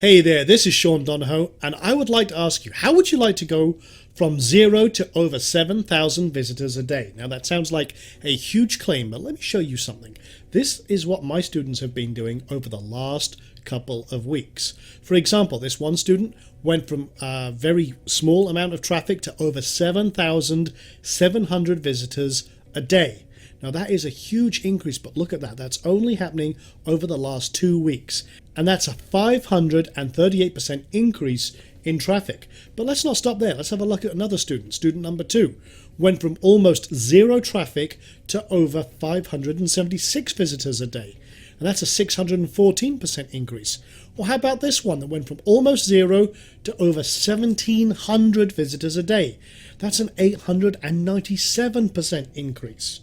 Hey there, this is Sean Donahoe, and I would like to ask you, how would you like to go from 0 to over 7,000 visitors a day? Now that sounds like a huge claim, but let me show you something. This is what my students have been doing over the last couple of weeks. For example, this one student went from a very small amount of traffic to over 7,700 visitors a day. Now that is a huge increase, but look at that. That's only happening over the last 2 weeks. And that's a 538% increase in traffic. But let's not stop there. Let's have a look at another student. Student number 2 went from almost zero traffic to over 576 visitors a day. And that's a 614% increase. Or how about this one that went from almost zero to over 1,700 visitors a day? That's an 897% increase.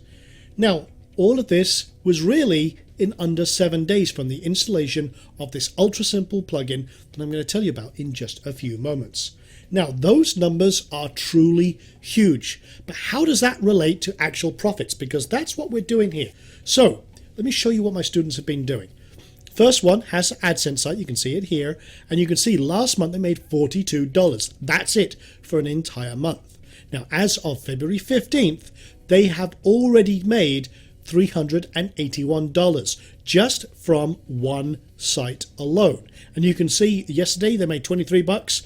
Now, all of this was really in under 7 days from the installation of this ultra simple plugin that I'm going to tell you about in just a few moments. Now, those numbers are truly huge, but how does that relate to actual profits? Because that's what we're doing here. So let me show you what my students have been doing. First one has an AdSense site. You can see it here, and you can see last month they made $42. That's it for an entire month. Now, as of February 15th, they have already made $381 just from one site alone. And you can see yesterday they made 23 bucks.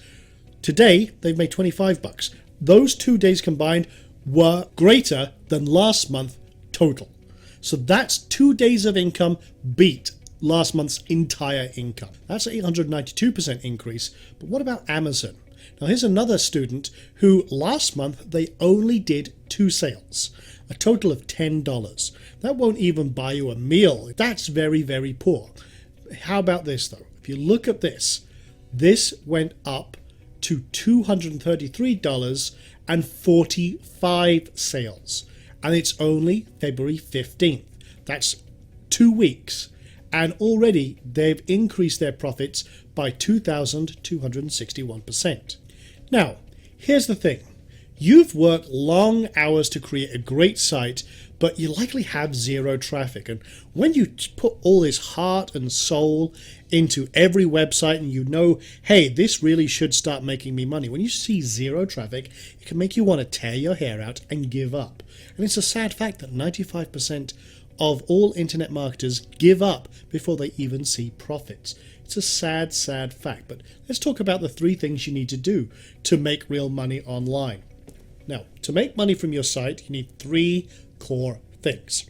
Today they've made 25 bucks. Those 2 days combined were greater than last month total. So that's 2 days of income beat last month's entire income. That's an 892% increase. But what about Amazon? Now here's another student who last month they only did 2 sales, a total of $10. That won't even buy you a meal. That's very, very poor. How about this though? If you look at this, this went up to $233 and 45 sales. And it's only February 15th. That's 2 weeks. And already they've increased their profits by 2,261%. Now, here's the thing. You've worked long hours to create a great site, but you likely have zero traffic. And when you put all this heart and soul into every website and you know, hey, this really should start making me money, when you see zero traffic, it can make you want to tear your hair out and give up. And it's a sad fact that 95% of all internet marketers give up before they even see profits. It's a sad, sad fact. But let's talk about the 3 things you need to do to make real money online. Now, to make money from your site, you need 3 core things.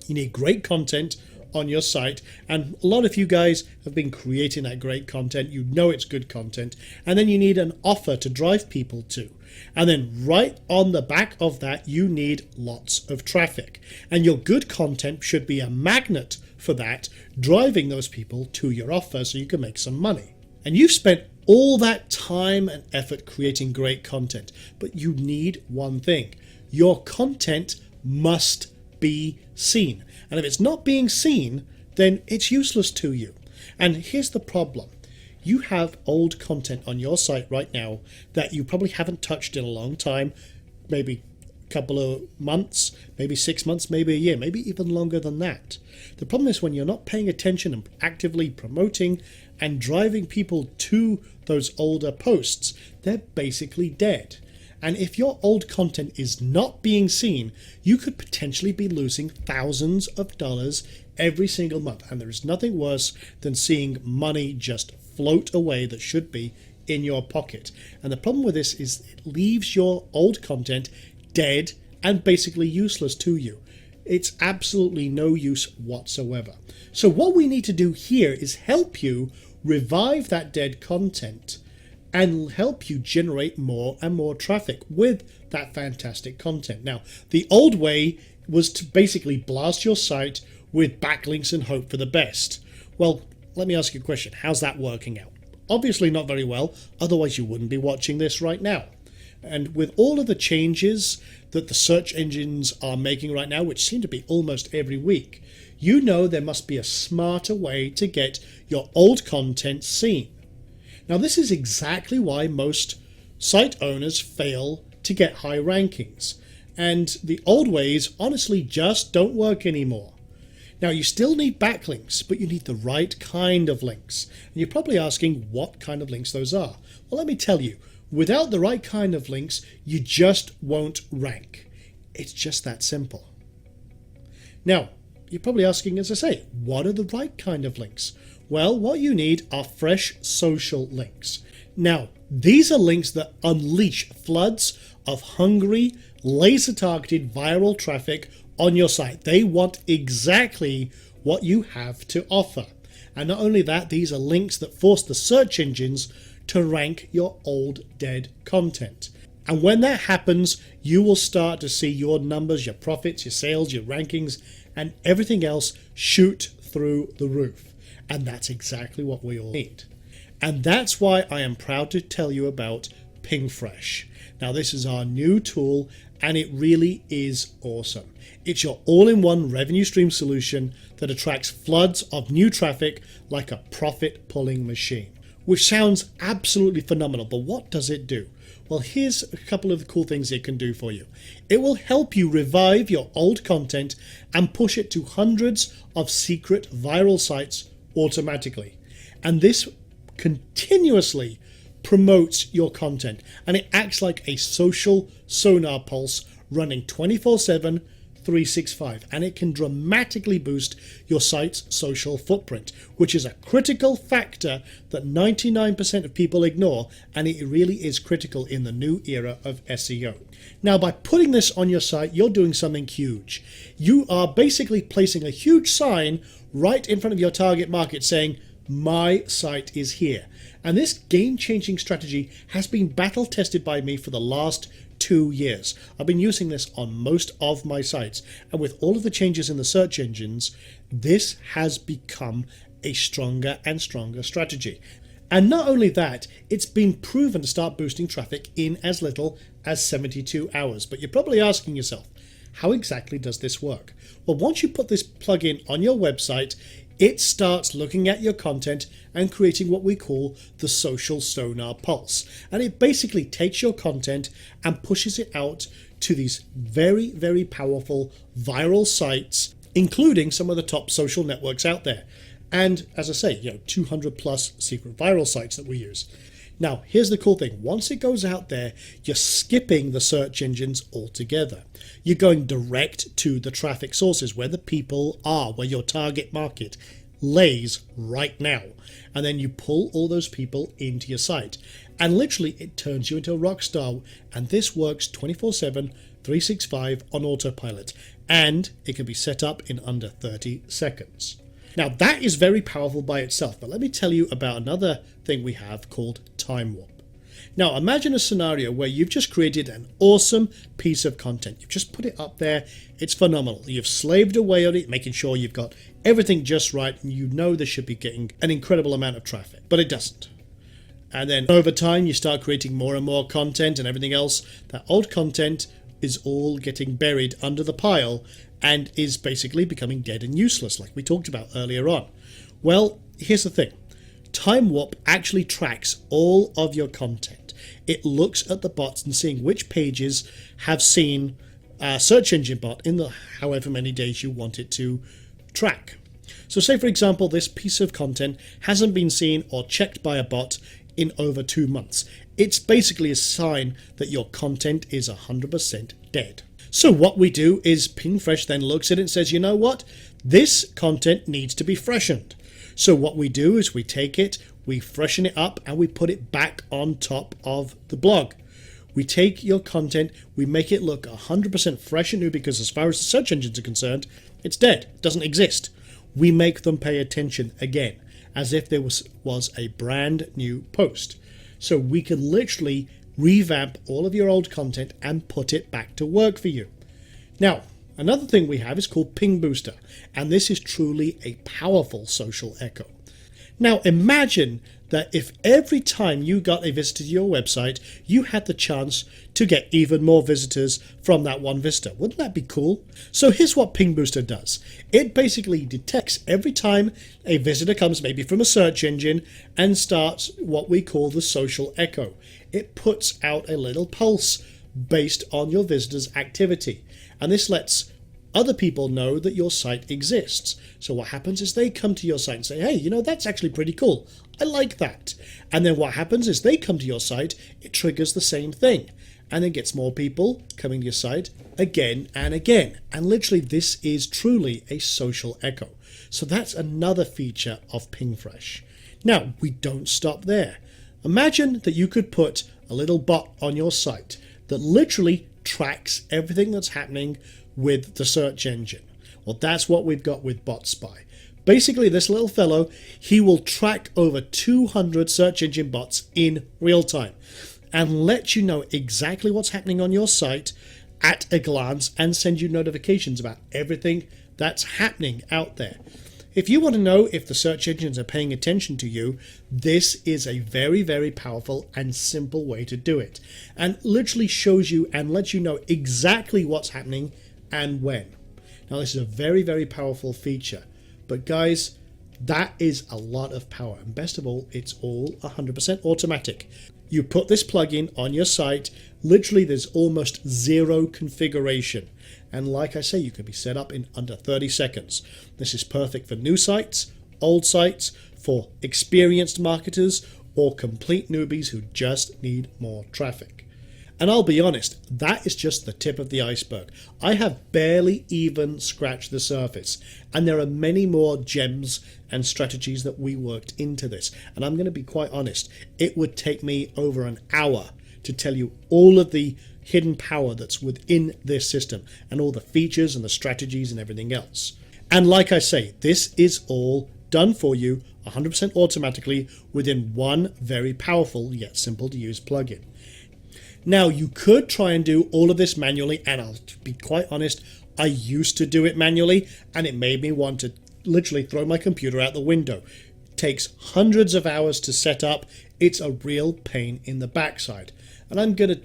You need great content on your site, and a lot of you guys have been creating that great content. You know it's good content, and then you need an offer to drive people to. And then right on the back of that, you need lots of traffic, and your good content should be a magnet for that, driving those people to your offer so you can make some money. And you've spent all that time and effort creating great content, but you need one thing. Your content must be seen. And if it's not being seen, then it's useless to you. And here's the problem. You have old content on your site right now that you probably haven't touched in a long time, maybe a couple of months, maybe 6 months, maybe a year, maybe even longer than that. The problem is when you're not paying attention and actively promoting and driving people to those older posts, they're basically dead. And if your old content is not being seen, you could potentially be losing thousands of dollars every single month. And there is nothing worse than seeing money just float away that should be in your pocket. And the problem with this is it leaves your old content dead and basically useless to you. It's absolutely no use whatsoever. So what we need to do here is help you revive that dead content and help you generate more and more traffic with that fantastic content. Now, the old way was to basically blast your site with backlinks and hope for the best. Well, let me ask you a question. How's that working out? Obviously not very well, otherwise you wouldn't be watching this right now. And with all of the changes that the search engines are making right now, which seem to be almost every week, you know there must be a smarter way to get your old content seen. Now, this is exactly why most site owners fail to get high rankings. And the old ways honestly just don't work anymore. Now you still need backlinks, but you need the right kind of links. And you're probably asking what kind of links those are. Well, let me tell you, without the right kind of links, you just won't rank. It's just that simple. Now, you're probably asking, as I say, what are the right kind of links? Well, what you need are fresh social links. Now, these are links that unleash floods of hungry, laser-targeted viral traffic on your site. They want exactly what you have to offer. And not only that, these are links that force the search engines to rank your old dead content. And when that happens, you will start to see your numbers, your profits, your sales, your rankings, and everything else shoot through the roof. And that's exactly what we all need. And that's why I am proud to tell you about PingFresh. Now, this is our new tool, and it really is awesome. It's your all-in-one revenue stream solution that attracts floods of new traffic like a profit-pulling machine, which sounds absolutely phenomenal. But what does it do? Well, here's a couple of the cool things it can do for you. It will help you revive your old content and push it to hundreds of secret viral sites automatically. And this continuously promotes your content, and it acts like a social sonar pulse running 24/7, 365, and it can dramatically boost your site's social footprint, which is a critical factor that 99% of people ignore, and it really is critical in the new era of SEO. Now, by putting this on your site, you're doing something huge. You are basically placing a huge sign right in front of your target market saying, "My site is here." And this game-changing strategy has been battle-tested by me for the last 2 years. I've been using this on most of my sites, and with all of the changes in the search engines, this has become a stronger and stronger strategy. And not only that, it's been proven to start boosting traffic in as little as 72 hours. But you're probably asking yourself, how exactly does this work? Well, once you put this plugin on your website, it starts looking at your content and creating what we call the social sonar pulse. And it basically takes your content and pushes it out to these very, very powerful viral sites, including some of the top social networks out there. And as I say, 200 plus secret viral sites that we use. Now, here's the cool thing. Once it goes out there, you're skipping the search engines altogether. You're going direct to the traffic sources where the people are, where your target market lays right now. And then you pull all those people into your site. And literally, it turns you into a rock star. And this works 24/7, 365 on autopilot. And it can be set up in under 30 seconds. Now, that is very powerful by itself, but let me tell you about another thing we have called Time Warp. Now, imagine a scenario where you've just created an awesome piece of content. You've just put it up there. It's phenomenal. You've slaved away on it, making sure you've got everything just right, and you know this should be getting an incredible amount of traffic, but it doesn't. And then over time, you start creating more and more content and everything else. That old content is all getting buried under the pile and is basically becoming dead and useless, like we talked about earlier on. Well, here's the thing. Time Warp actually tracks all of your content. It looks at the bots and seeing which pages have seen a search engine bot in the however many days you want it to track. So say, for example, this piece of content hasn't been seen or checked by a bot in over 2 months. It's basically a sign that your content is 100% dead. So what we do is PingFresh then looks at it and says, you know what? This content needs to be freshened. So what we do is we take it, we freshen it up, and we put it back on top of the blog. We take your content, we make it look 100% fresh and new, because as far as the search engines are concerned, it's dead, it doesn't exist. We make them pay attention again, as if there was a brand new post. So we can literally revamp all of your old content and put it back to work for you. Now, another thing we have is called Ping Booster, and this is truly a powerful social echo. Now, imagine that if every time you got a visitor to your website, you had the chance to get even more visitors from that one visitor. Wouldn't that be cool? So here's what Ping Booster does. It basically detects every time a visitor comes, maybe from a search engine, and starts what we call the social echo. It puts out a little pulse based on your visitor's activity. And this lets other people know that your site exists. So what happens is they come to your site and say, hey, you know, that's actually pretty cool. I like that. And then what happens is they come to your site, it triggers the same thing. And then gets more people coming to your site again and again. And literally this is truly a social echo. So that's another feature of PingFresh. Now, we don't stop there. Imagine that you could put a little bot on your site that literally tracks everything that's happening with the search engine. Well, that's what we've got with BotSpy. Basically, this little fellow, he will track over 200 search engine bots in real time and let you know exactly what's happening on your site at a glance and send you notifications about everything that's happening out there. If you want to know if the search engines are paying attention to you, this is a very, very powerful and simple way to do it. And literally shows you and lets you know exactly what's happening and when. Now, this is a very, very powerful feature. But guys, that is a lot of power. And best of all, it's all 100% automatic. You put this plugin on your site, literally there's almost zero configuration. And like I say, you can be set up in under 30 seconds. This is perfect for new sites, old sites, for experienced marketers, or complete newbies who just need more traffic. And I'll be honest, that is just the tip of the iceberg. I have barely even scratched the surface. And there are many more gems and strategies that we worked into this. And I'm going to be quite honest, it would take me over an hour to tell you all of the hidden power that's within this system and all the features and the strategies and everything else. And like I say, this is all done for you 100% automatically within one very powerful yet simple to use plugin. Now, you could try and do all of this manually, and I'll be quite honest, I used to do it manually and it made me want to literally throw my computer out the window. It takes hundreds of hours to set up. It's a real pain in the backside. And I'm going to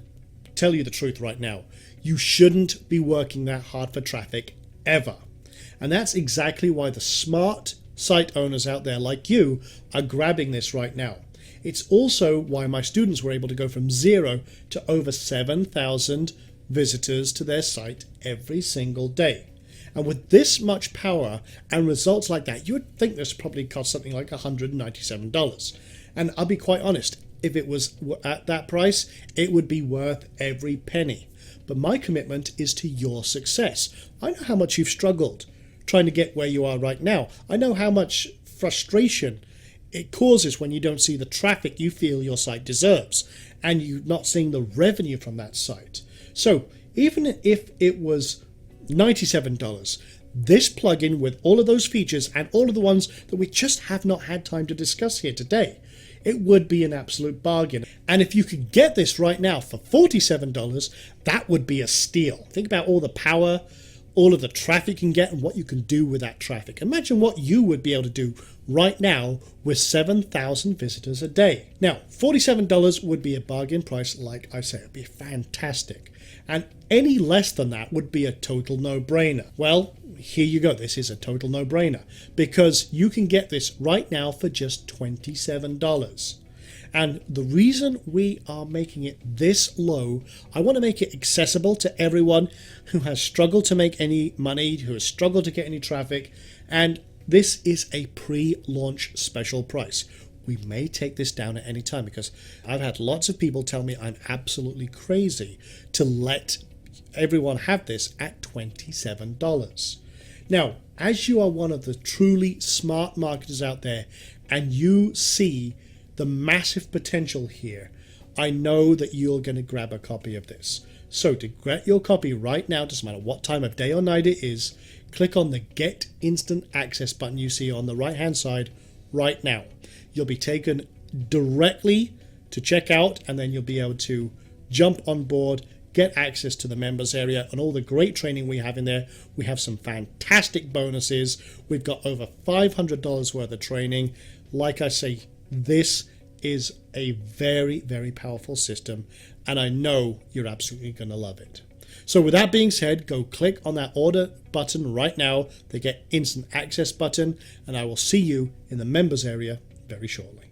tell you the truth right now. You shouldn't be working that hard for traffic ever. And that's exactly why the smart site owners out there like you are grabbing this right now. It's also why my students were able to go from 0 to over 7,000 visitors to their site every single day. And with this much power and results like that, you would think this probably cost something like $197. And I'll be quite honest, if it was at that price, it would be worth every penny. But my commitment is to your success. I know how much you've struggled trying to get where you are right now. I know how much frustration it causes when you don't see the traffic you feel your site deserves and you're not seeing the revenue from that site. So even if it was $97, this plugin with all of those features and all of the ones that we just have not had time to discuss here today, it would be an absolute bargain. And if you could get this right now for $47, that would be a steal. Think about all the power, all of the traffic you can get and what you can do with that traffic. Imagine what you would be able to do right now with 7,000 visitors a day. Now, $47 would be a bargain price, like I say, it'd be fantastic. And any less than that would be a total no-brainer. Well, here you go. This is a total no-brainer because you can get this right now for just $27. And the reason we are making it this low, I want to make it accessible to everyone who has struggled to make any money, who has struggled to get any traffic, and this is a pre-launch special price. We may take this down at any time because I've had lots of people tell me I'm absolutely crazy to let everyone have this at $27. Now, as you are one of the truly smart marketers out there and you see the massive potential here, I know that you're going to grab a copy of this. So to get your copy right now, doesn't matter what time of day or night it is, click on the Get Instant Access button you see on the right hand side right now. You'll be taken directly to checkout and then you'll be able to jump on board, get access to the members area and all the great training we have in there. We have some fantastic bonuses. We've got over $500 worth of training. Like I say, this is a very, very powerful system and I know you're absolutely going to love it. So with that being said, go click on that order button right now, the Get Instant Access button, and I will see you in the members area very shortly.